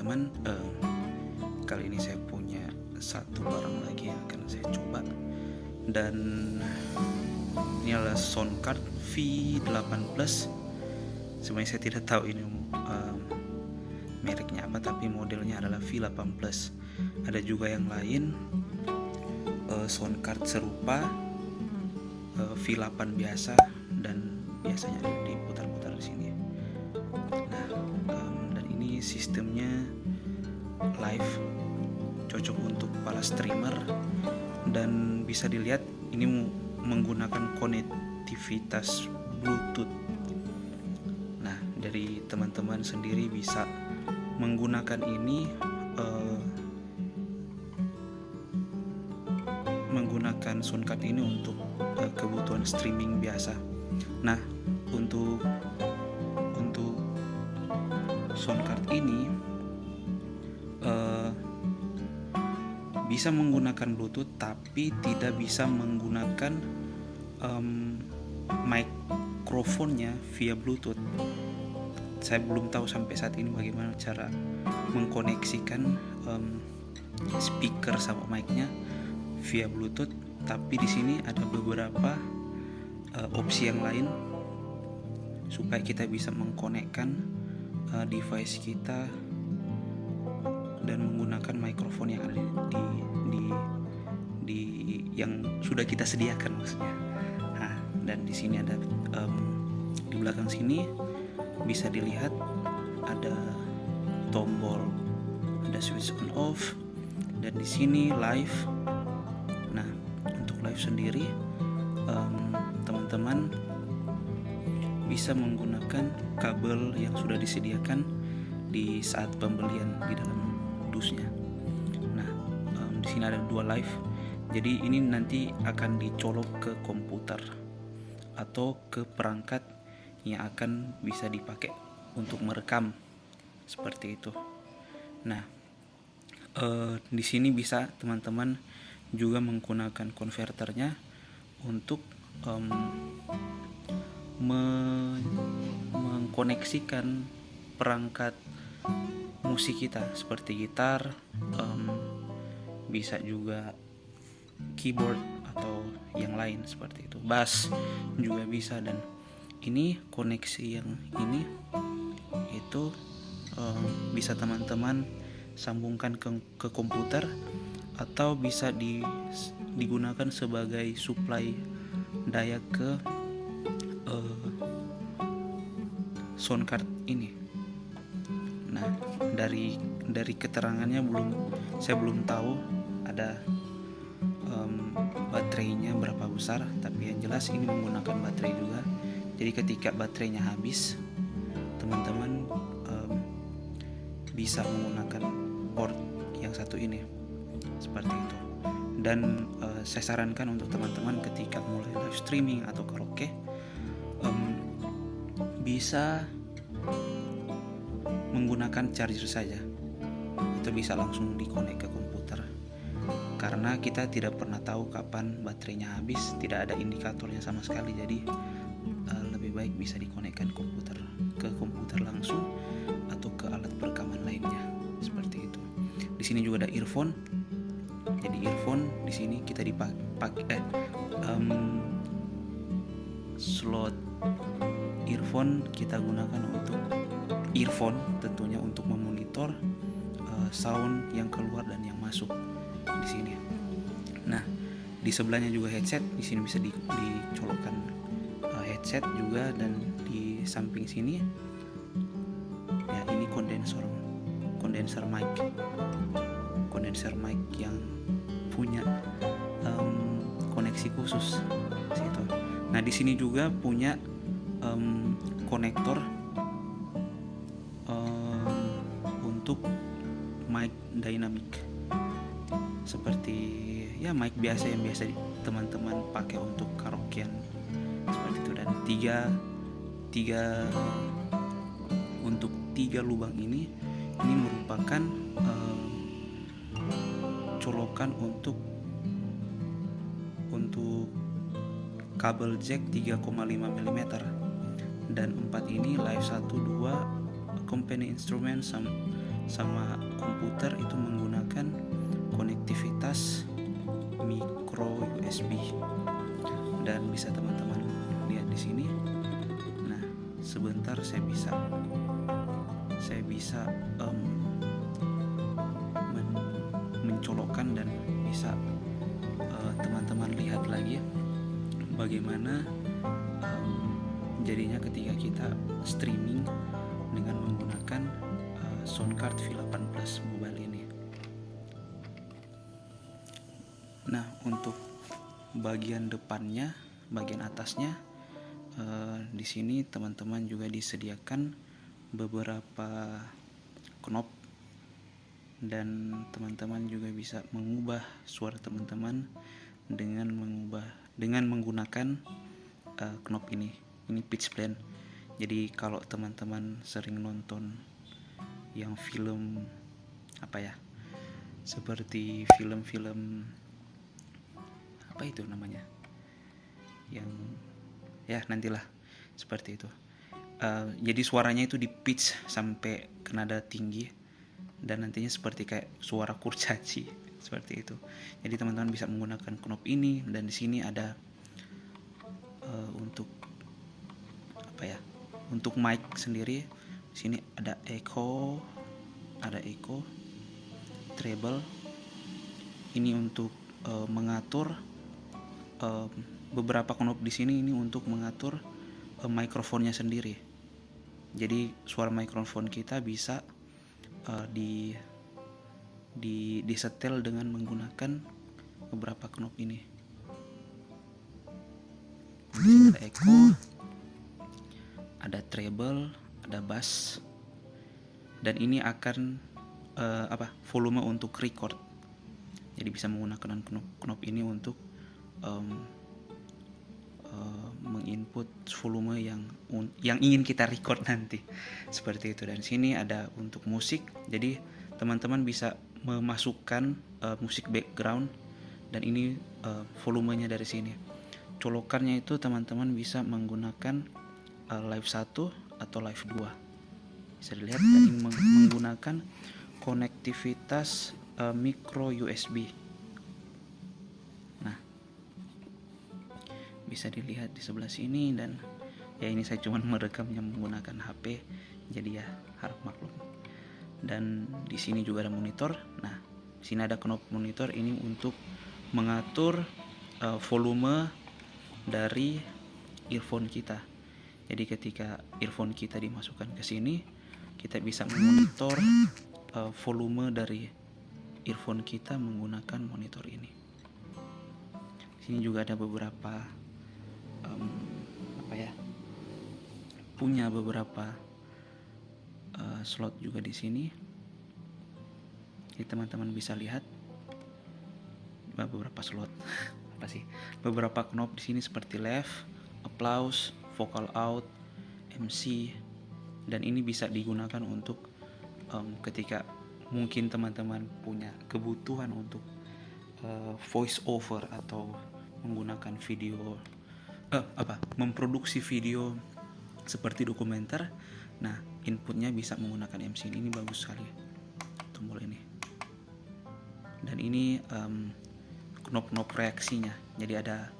teman-teman, kali ini saya punya satu barang lagi yang akan saya coba, dan ini adalah Soundcard V8 Plus. Sebenarnya saya tidak tahu ini mereknya apa, tapi modelnya adalah V8 Plus. Ada juga yang lain Soundcard serupa, V8 biasa, dan biasanya diputar-putar di sini. Nah, dan ini sistemnya live, cocok untuk para streamer, dan bisa dilihat ini menggunakan konektivitas Bluetooth. Nah, dari teman-teman sendiri bisa menggunakan ini, menggunakan Soundcard ini untuk kebutuhan streaming biasa. Nah, untuk Soundcard ini bisa menggunakan Bluetooth, tapi tidak bisa menggunakan mikrofonnya via Bluetooth. Saya belum tahu sampai saat ini bagaimana cara mengkoneksikan speaker sama mic-nya via Bluetooth, tapi di sini ada beberapa opsi yang lain supaya kita bisa mengkonekkan device kita dan menggunakan mikrofon yang ada di yang sudah kita sediakan maksudnya. Nah, dan di sini ada di belakang sini bisa dilihat ada tombol, ada switch on off, dan di sini live. Nah, untuk live sendiri teman-teman bisa menggunakan kabel yang sudah disediakan di saat pembelian di dalam dusnya. Nah, di sini ada dua live. Jadi ini nanti akan dicolok ke komputer atau ke perangkat yang akan bisa dipakai untuk merekam seperti itu. Nah, di sini bisa teman-teman juga menggunakan konverternya untuk mengkoneksikan perangkat musik kita seperti gitar, bisa juga keyboard atau yang lain seperti itu, bass juga bisa. Dan ini koneksi yang ini itu bisa teman-teman sambungkan ke komputer, atau bisa digunakan sebagai suplai daya ke Soundcard ini. Nah, dari keterangannya saya belum tahu ada baterainya berapa besar, tapi yang jelas ini menggunakan baterai juga. Jadi ketika baterainya habis, teman-teman bisa menggunakan port yang satu ini seperti itu. Dan saya sarankan untuk teman-teman ketika mulai live streaming atau karaoke, bisa menggunakan charger saja. Itu bisa langsung dikonek ke komputer, karena kita tidak pernah tahu kapan baterainya habis, tidak ada indikatornya sama sekali. Jadi lebih baik bisa dikonekkan ke komputer langsung atau ke alat perekaman lainnya seperti itu. Di sini juga ada earphone. Jadi earphone di sini kita dipakai slot earphone kita gunakan untuk earphone, tentunya untuk memonitor sound yang keluar dan yang masuk di sini. Nah, di sebelahnya juga headset. Di sini bisa dicolokkan headset juga, dan di samping sini ya ini kondenser mic yang punya koneksi khusus situ. Nah, di sini juga punya konektor untuk mic dynamic, seperti ya mic biasa yang biasa teman-teman pakai untuk karaokean seperti itu. Dan untuk tiga lubang ini merupakan colokan untuk kabel jack 3,5 mm, dan 4 ini live 1, 2 company instrument sama komputer itu menggunakan konektivitas micro USB. Dan bisa teman-teman lihat di sini. Nah, sebentar saya bisa mencolokkan dan bisa teman-teman lihat lagi bagaimana jadinya ketika kita streaming dengan menggunakan Soundcard V8 Plus mobile ini. Nah, untuk bagian depannya, bagian atasnya, di sini teman-teman juga disediakan beberapa knob, dan teman-teman juga bisa mengubah suara teman-teman dengan menggunakan knob ini. Ini pitch blend. Jadi kalau teman-teman sering nonton yang film seperti film-film apa itu namanya, yang nantilah seperti itu. Jadi suaranya itu di pitch sampai ke nada tinggi dan nantinya seperti kayak suara kurcaci seperti itu. Jadi teman-teman bisa menggunakan knob ini, dan di sini ada untuk mic sendiri. Di sini ada echo, treble. Ini untuk mengatur beberapa knob di sini. Ini untuk mengatur mikrofonnya sendiri. Jadi suara mikrofon kita bisa disetel dengan menggunakan beberapa knob ini. Di sini ada echo, ada treble, ada bass, dan ini akan volume untuk record. Jadi bisa menggunakan knob ini untuk menginput volume yang ingin kita record nanti, seperti itu. Dan sini ada untuk musik, jadi teman-teman bisa memasukkan musik background, dan ini volumenya dari sini. Colokannya itu teman-teman bisa menggunakan live 1 atau live 2, bisa dilihat. Dan ini menggunakan konektivitas micro USB. Nah, bisa dilihat di sebelah sini, dan ya ini saya cuma merekamnya menggunakan HP, jadi ya harap maklum. Dan di sini juga ada monitor. Nah, di sini ada knob monitor, ini untuk mengatur volume dari earphone kita. Jadi ketika earphone kita dimasukkan ke sini, kita bisa memonitor volume dari earphone kita menggunakan monitor ini. Di sini juga ada beberapa punya beberapa slot juga di sini. Jadi teman-teman bisa lihat beberapa slot beberapa knob di sini seperti left, applause, vocal out, MC, dan ini bisa digunakan untuk ketika mungkin teman-teman punya kebutuhan untuk voice over atau menggunakan video memproduksi video seperti dokumenter. Nah, inputnya bisa menggunakan MC ini bagus sekali, tombol ini. Dan ini knob-knob reaksinya. Jadi ada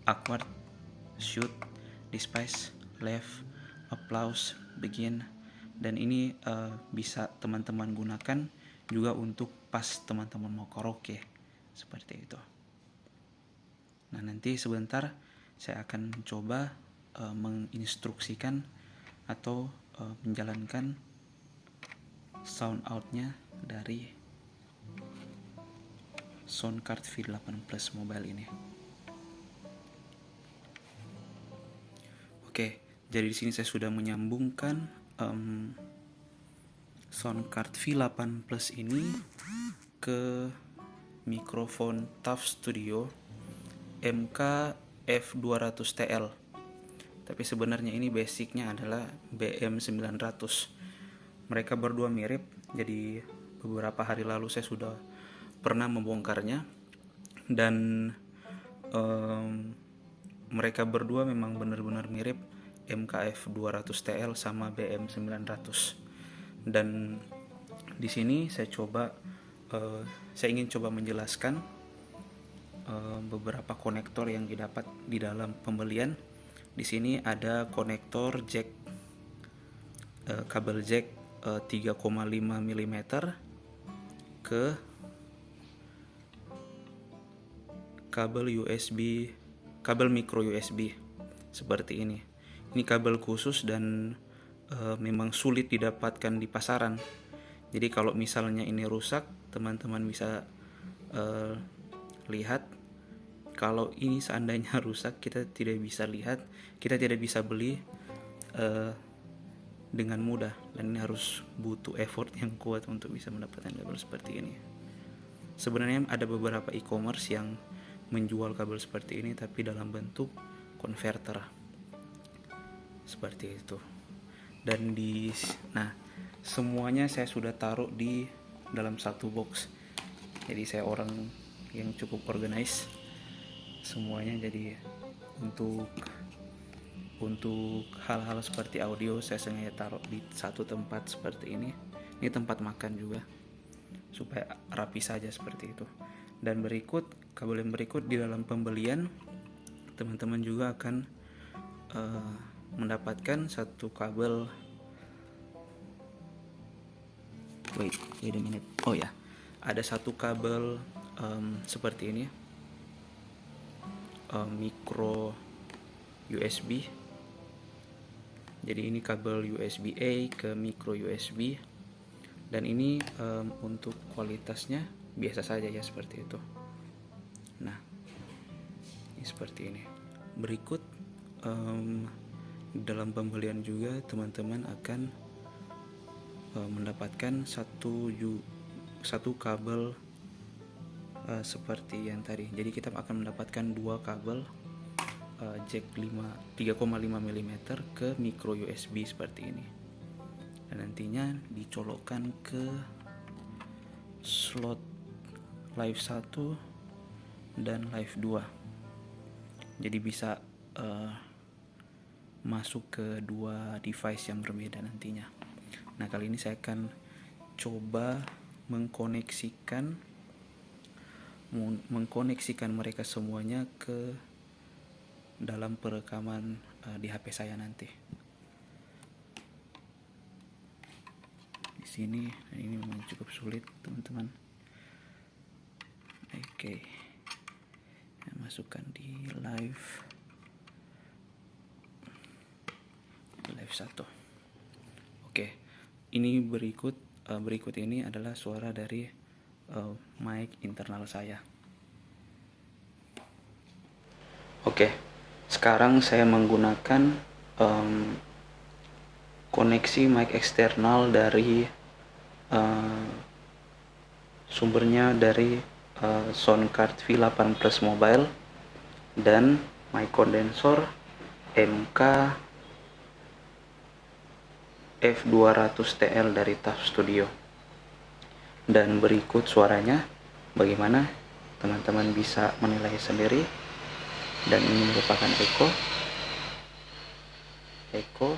awkward, shoot, despise, left, applause, begin. Dan ini bisa teman-teman gunakan juga untuk pas teman-teman mau karaoke, seperti itu. Nah, nanti sebentar saya akan mencoba menginstruksikan atau menjalankan sound outnya dari Soundcard V8 Plus mobile ini. Oke, jadi di sini saya sudah menyambungkan Soundcard V8 Plus ini ke mikrofon TUF Studio MK-F200TL. Tapi sebenarnya ini basicnya adalah BM900. Mereka berdua mirip, jadi beberapa hari lalu saya sudah pernah membongkarnya, dan mereka berdua memang benar-benar mirip, MK-F200TL sama BM900. Dan Di sini saya ingin coba menjelaskan beberapa konektor yang didapat di dalam pembelian. Di sini ada konektor jack, kabel jack 3,5 mm ke kabel micro USB seperti ini. Ini kabel khusus dan memang sulit didapatkan di pasaran. Jadi kalau misalnya ini rusak, teman-teman bisa lihat. Kalau ini seandainya rusak, kita tidak bisa lihat, kita tidak bisa beli dengan mudah, dan ini harus butuh effort yang kuat untuk bisa mendapatkan kabel seperti ini. Sebenarnya ada beberapa e-commerce yang menjual kabel seperti ini, tapi dalam bentuk converter seperti itu. Dan semuanya saya sudah taruh di dalam satu box. Jadi saya orang yang cukup organize semuanya. Jadi untuk hal-hal seperti audio saya sengaja taruh di satu tempat seperti ini. Ini tempat makan juga, supaya rapi saja seperti itu. Dan kabel yang berikut di dalam pembelian, teman-teman juga akan mendapatkan satu kabel. Wait a minute. Oh ya, ada satu kabel seperti ini, micro USB. Jadi ini kabel USB A ke micro USB, dan ini untuk kualitasnya biasa saja ya, seperti itu. Nah, ini seperti ini. Berikut dalam pembelian juga teman-teman akan mendapatkan satu kabel seperti yang tadi. Jadi kita akan mendapatkan dua kabel jack 3,5 mm ke micro USB seperti ini, dan nantinya dicolokkan ke slot live 1 dan live 2. Jadi bisa masuk ke dua device yang berbeda nantinya. Nah, kali ini saya akan coba mengkoneksikan mereka semuanya ke dalam perekaman di HP saya nanti. Di sini ini memang cukup sulit, teman-teman. Oke. Saya masukkan di live 1. Oke. Ini berikut ini adalah suara dari mic internal saya. Oke. Sekarang saya menggunakan koneksi mic eksternal dari sumbernya dari Soundcard V8 Plus Mobile dan mic kondensor MK F200TL dari TAF Studio. Dan berikut suaranya, bagaimana teman-teman bisa menilai sendiri. Dan ini merupakan echo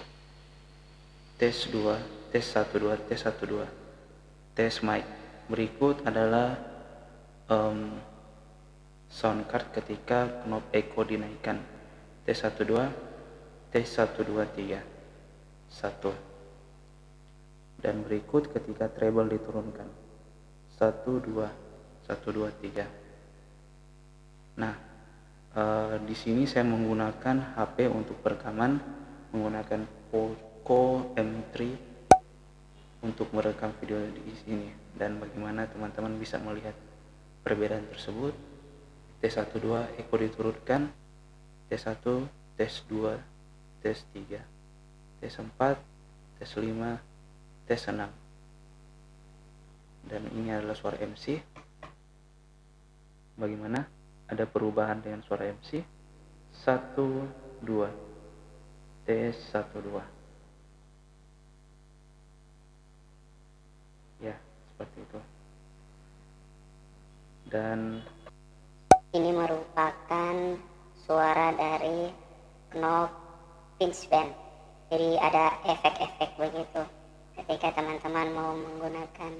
tes 2, tes 1 2, tes 1 2, tes mic. Berikut adalah sound card ketika knob echo dinaikkan. Tes 1 2, tes 1 2 3, 1. Dan berikut ketika treble diturunkan. 1 2, 1 2 3. Nah, di sini saya menggunakan HP untuk perekaman, menggunakan Poco M3 untuk merekam video di sini. Dan bagaimana teman-teman bisa melihat perbedaan tersebut. Tes 1 2 echo diturunkan, tes 1, tes 2, tes 3, tes 4, tes 5, tes 6. Dan ini adalah suara MC. Bagaimana? Ada perubahan dengan suara MC. 1 2, tes 1 2. Ya, seperti itu. Dan ini merupakan suara dari knob pinch bend. Jadi ada efek-efek begitu. ketika teman-teman mau menggunakan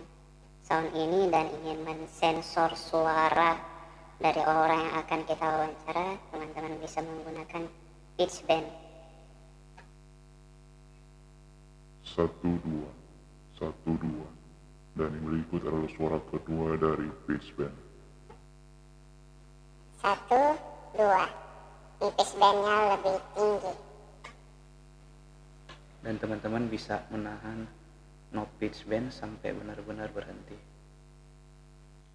sound ini dan ingin mensensor suara dari orang yang akan kita wawancara, teman-teman bisa menggunakan pitch bend. 1 2 1 2. Dan yang berikut adalah suara kedua dari pitch bend. 1 2. Di pitch bendnya lebih tinggi. Dan teman-teman bisa menahan no pitch bend sampai benar-benar berhenti.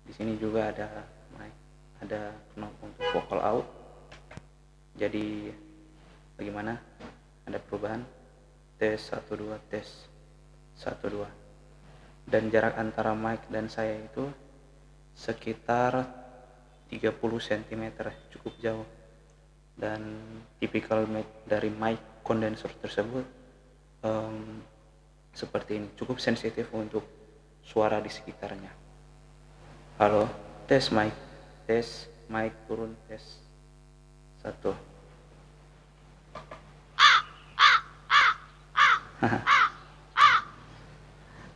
Di sini juga ada mic, ada knob untuk vocal out. Jadi bagaimana? Ada perubahan? Tes 1 2, tes 1 2. Dan jarak antara mic dan saya itu sekitar 30 cm, cukup jauh. Dan tipikal mic dari mic condenser tersebut seperti ini, cukup sensitif untuk suara di sekitarnya. Halo, tes mic turun, tes 1.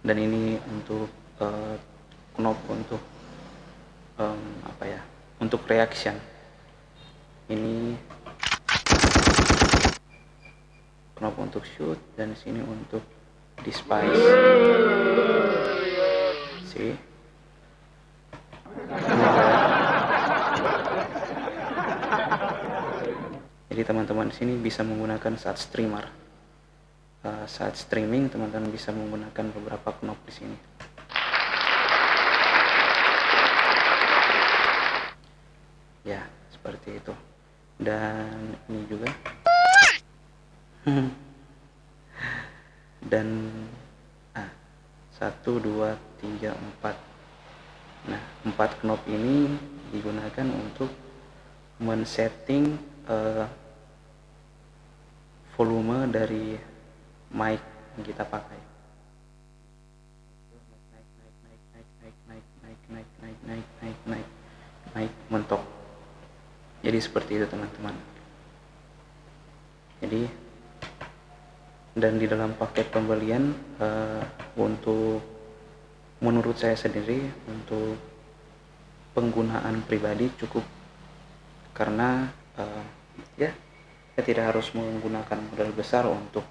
Dan ini untuk knob untuk untuk reaction. Ini knob untuk shoot, dan sini untuk despise. See? Jadi teman-teman di sini bisa menggunakan saat streamer. Saat streaming teman-teman bisa menggunakan beberapa knob di sini. Ya, seperti itu. Dan ini juga. Dan 1 2 3 4. Nah, 4 knob ini digunakan untuk men-setting volume dari mic yang kita pakai. Naik mentok. Jadi seperti itu teman-teman. Jadi dan di dalam paket pembelian untuk menurut saya sendiri untuk penggunaan pribadi cukup, karena ya saya tidak harus menggunakan modal besar untuk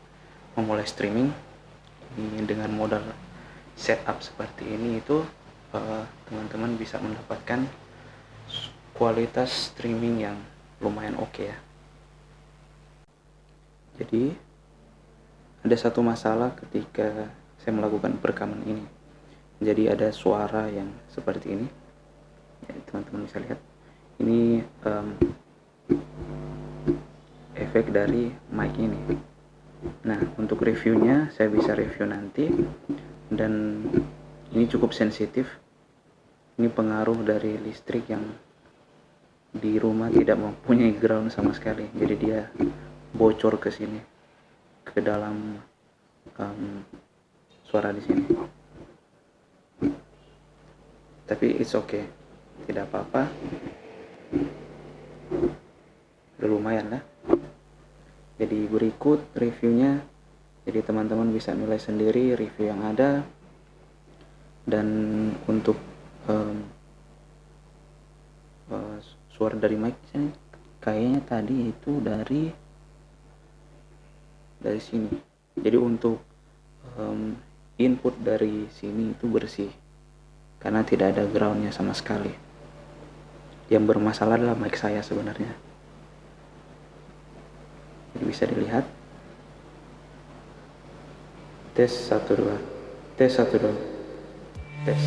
memulai streaming. Dengan modal setup seperti ini itu teman-teman bisa mendapatkan kualitas streaming yang lumayan oke ya. Jadi ada satu masalah ketika saya melakukan perekaman ini. Jadi ada suara yang seperti ini ya, teman-teman bisa lihat ini efek dari mic ini. Nah, untuk reviewnya saya bisa review nanti. Dan ini cukup sensitif. Ini pengaruh dari listrik yang di rumah tidak mempunyai ground sama sekali. Jadi dia bocor ke sini, ke dalam suara di sini. Tapi it's okay, tidak apa-apa. Udah lumayan lah. Jadi berikut reviewnya. Jadi teman-teman bisa nilai sendiri review yang ada. Dan untuk suara dari mic kayaknya tadi itu dari sini. Jadi untuk input dari sini itu bersih karena tidak ada groundnya sama sekali. Yang bermasalah adalah mic saya sebenarnya. Jadi bisa dilihat. Tes 1 2. Tes 1 2. Tes.